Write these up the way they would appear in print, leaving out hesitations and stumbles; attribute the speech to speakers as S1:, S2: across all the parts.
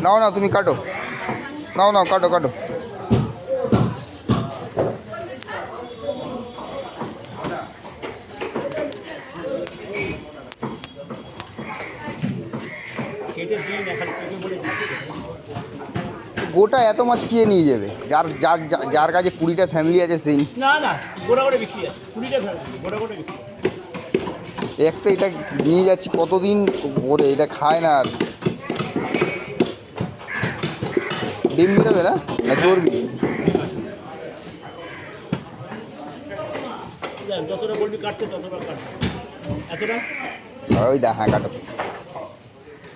S1: নাও নাও তুমি কাটো, নাও নাও কাটো কাটো। গোটা এত মাছ কে নিয়ে যাবে? যার যার যার কাছে 20টা ফ্যামিলি আছে সেই।
S2: না না, গোটা গোটা বিক্রি আছে, 20টা ফ্যামিলি গোটা গোটা বিক্রি।
S1: এক তো এটা নিয়ে যাচ্ছি কতদিন পরে, এটা খায় না। আর ডিম বেরোবে না, না চর্বি?
S2: যতটা বলবি কাটতে ততটা কাটতে। এতটা
S1: ওই দা, হ্যাঁ কাটো।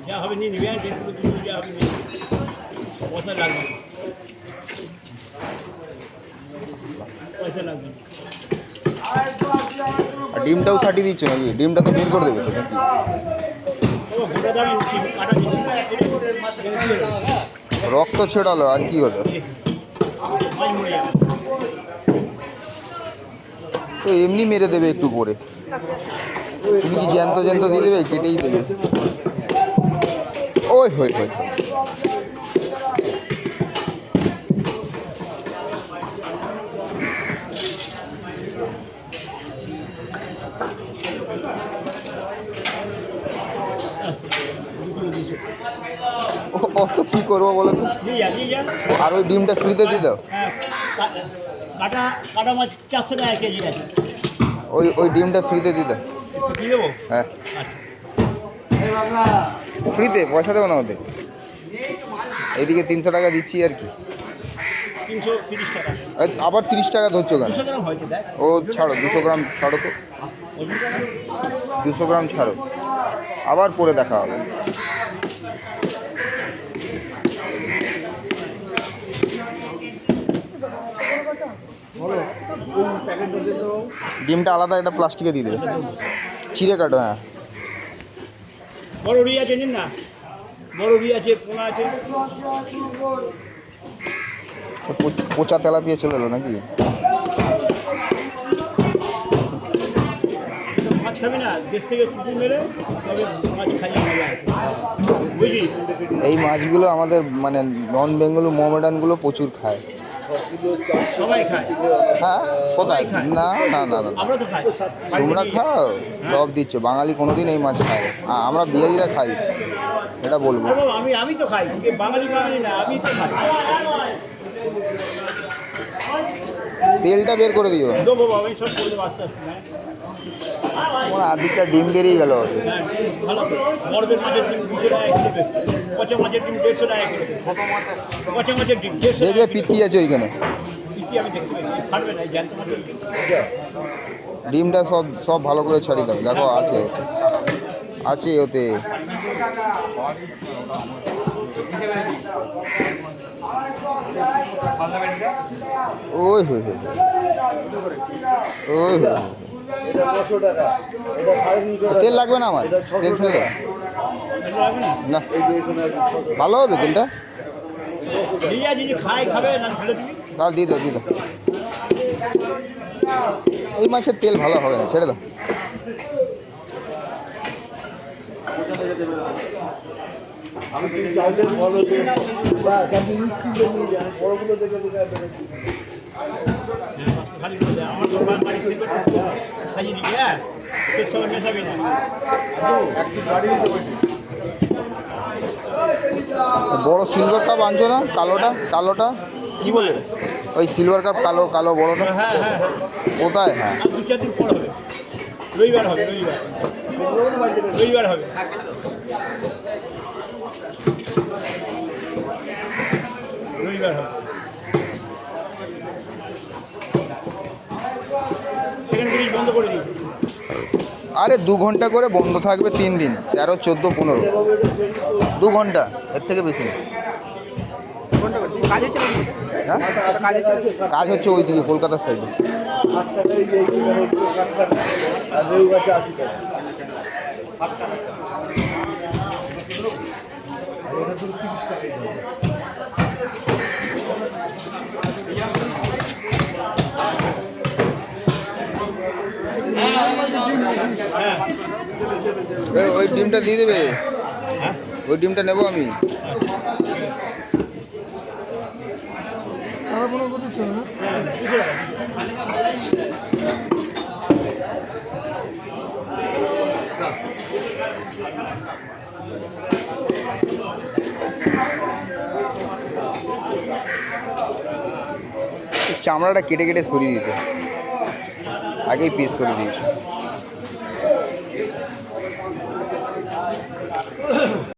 S2: যা হবে নিয়ে নিবি, আর যা হবে নিয়ে নিবি, পয়সা লাগবে না, পয়সা লাগবে না।
S1: আর ডিমটাও ছাটিয়ে দিচ্ছ নাকি? ডিমটা তো বের করে দেবে তো নাকি?
S2: গোটা দাম কাটা
S1: রক্ত ছেড়ালো আর কি হলো?
S2: মাছ মরে যাবে।
S1: তো এমনি মেরে দেবে একটু পরে। তুমি কি জ্যান্ত জ্যান্ত দিয়ে দেবে? কেটেই দেবে। ওই হই হই, অত কী করবো বলো তো? আর ওই ডিমটা ফ্রিতে দিয়ে দাও।
S2: কাটা কাটা মাছ 400 টাকা কেজি আছে।
S1: ওই ডিমটা ফ্রিতে দিয়ে দাও।
S2: দিয়ে দেবো?
S1: হ্যাঁ ফ্রিতে, পয়সা দেবো না ওদের। এইদিকে 300 টাকা দিচ্ছি আর কি।
S2: 330 টাকা।
S1: আবার 30 টাকা ধরছো কেন?
S2: 200 গ্রাম হয়েছে দেখ।
S1: ও ছাড়ো, 200 গ্রাম ছাড়ো তো, 200 গ্রাম ছাড়ো, আবার পরে দেখা হবে। ডিমটা আলাদা একটা প্লাস্টিকে দিয়ে দেবে, ছিঁড়ে কাটো। হ্যাঁ
S2: বড় রুই আছে, নিন না, বড় রুই আছে, পোনা আছে।
S1: পচা তেলাপিয়া চলে এলো নাকি?
S2: মাছ খাবি না, দেশ থেকে কুকুর মেরে তবে মাছ খাইয়ে মজা আছে, বুঝলি?
S1: এই মাছগুলো আমাদের মানে নন বেঙ্গলি মোহামেডানগুলো প্রচুর খায়।
S2: সবাই খায়।
S1: হ্যাঁ কোথায়? না না না না,
S2: আমরা তো খাই।
S1: তোমরা খাও, সব দিচ্ছ। বাঙালি কোনোদিন এই মাছ খায়? আমরা বিহারিরা খাই, এটা বলবো।
S2: আমি তো খাই, বাঙালি বাঙালি না, আমি তো খাই।
S1: তেলটা বের করে দিও।
S2: দেবো বাবা, আমি সব করে দেবো আস্তে আস্তে।
S1: আমার আদিকটা ডিম বেরিয়ে গেল।
S2: ভালো, বড়দের মাছের ডিম 200 টাকা কিলো বেশি, পচা মাছের ডিম 150 টাকা কিলো, পচা মাছের ডিম 150
S1: দেখবে পিত্তি আছে ওইখানে।
S2: পিসি আমি দেখতে পাই, ছাড়বে না, জ্যান্ত মাছের ডিম।
S1: ডিমটা সব সব ভালো করে ছাড়িয়ে দাও। দেখো আছে আছে ওতে। ওই হই হই, ওই হই। তেল লাগবে না আমার, তেল ফেলে দাও না, ভালো হবে তেলটা। তাহলে দিয়ে দাও দিয়ে দাও। এই মাছের তেল ভালো হবে না, ছেড়ে দাও।
S3: আমি তুমি চাইলে বলো যে আপনি নিশ্চিন্তে নিয়ে যান, বড়গুলো দেখে দেখে বেরোচ্ছি।
S1: বড় সিলভার কাপ আনছো না? কালোটা, কালোটা কি বলে? ওই সিলভার কাপ কালো কালো বড়টা কোথায়? হ্যাঁ
S2: রবিবার হবে, রবিবার হবে। রবিবার হবে, সেকেন্ড ব্রিজ বন্ধ করে দিই।
S1: আরে 2 ঘন্টা করে বন্ধ থাকবে, 3 দিন, 13, 14, 15, 2 ঘন্টা, এর থেকে বেশি না। হ্যাঁ কাজ হচ্ছে ওইদিকে কলকাতার সাইডে।
S2: হ্যাঁ
S1: ওই ডিমটা দিয়ে দেবে,
S2: হ্যাঁ
S1: ওই ডিমটা নেবো আমি।
S3: তারা কোনো কথা চলে না।
S2: হ্যাঁ 200 টাকা।
S1: চামড়াটা কেটে কেটে সরিয়ে দিতে, আগেই পিস করে দিয়েছি।